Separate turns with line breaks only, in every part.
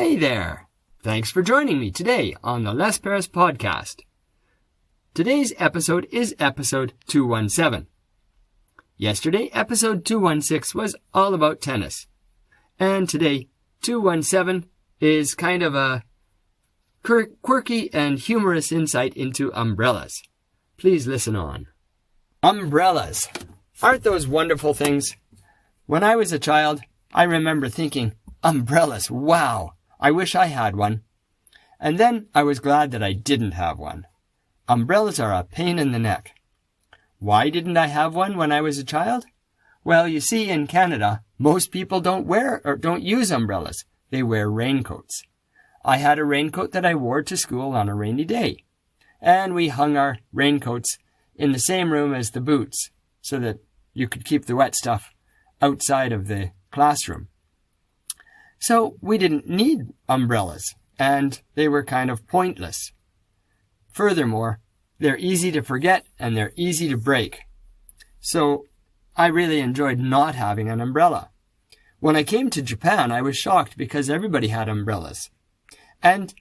Hey there! Thanks for joining me today on the Les Perras podcast. Today's episode is episode 217. Yesterday, episode 216 was all about tennis. And today, 217 is kind of a quirky and humorous insight into umbrellas. Please listen on. Umbrellas. Aren't those wonderful things? When I was a child, I remember thinking, umbrellas, wow, I wish I had one. And then I was glad that I didn't have one. Umbrellas are a pain in the neck. Why didn't I have one when I was a child? Well, you see, in Canada, most people don't use umbrellas. They wear raincoats. I had a raincoat that I wore to school on a rainy day. And we hung our raincoats in the same room as the boots so that you could keep the wet stuff outside of the classroom. So we didn't need umbrellas, and they were kind of pointless. Furthermore, they're easy to forget and they're easy to break. So I really enjoyed not having an umbrella. When I came to Japan, I was shocked because everybody had umbrellas. And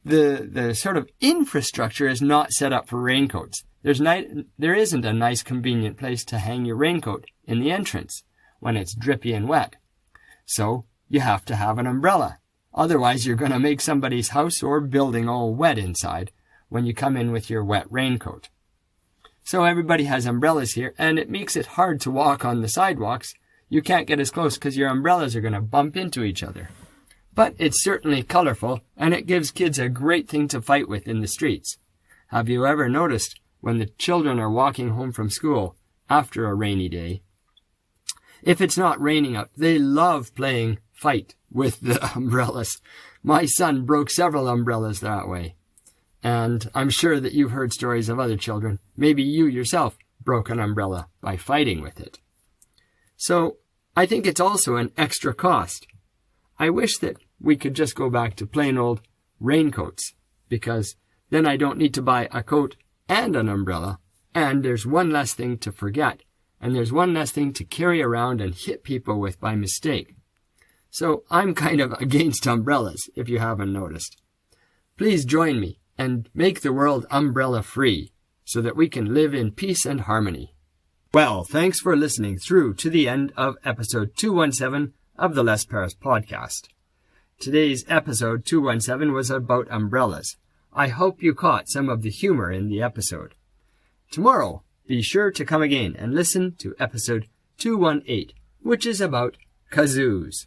the sort of infrastructure is not set up for raincoats. There isn't a nice convenient place to hang your raincoat in the entrance when it's drippy and wet. So you have to have an umbrella. Otherwise, you're going to make somebody's house or building all wet inside when you come in with your wet raincoat. So everybody has umbrellas here, and it makes it hard to walk on the sidewalks. You can't get as close because your umbrellas are going to bump into each other. But it's certainly colorful, and it gives kids a great thing to fight with in the streets. Have you ever noticed when the children are walking home from school after a rainy day? If it's not raining out, they love playing fight with the umbrellas. My son broke several umbrellas that way. And I'm sure that you've heard stories of other children. Maybe you yourself broke an umbrella by fighting with it. So I think it's also an extra cost. I wish that we could just go back to plain old raincoats, because then I don't need to buy a coat and an umbrella, and there's one less thing to forget, and there's one less thing to carry around and hit people with by mistake. So I'm kind of against umbrellas, if you haven't noticed. Please join me and make the world umbrella-free so that we can live in peace and harmony. Well, thanks for listening through to the end of episode 217 of the Les Perras podcast. Today's episode 217 was about umbrellas. I hope you caught some of the humor in the episode. Tomorrow, be sure to come again and listen to episode 218, which is about kazoos.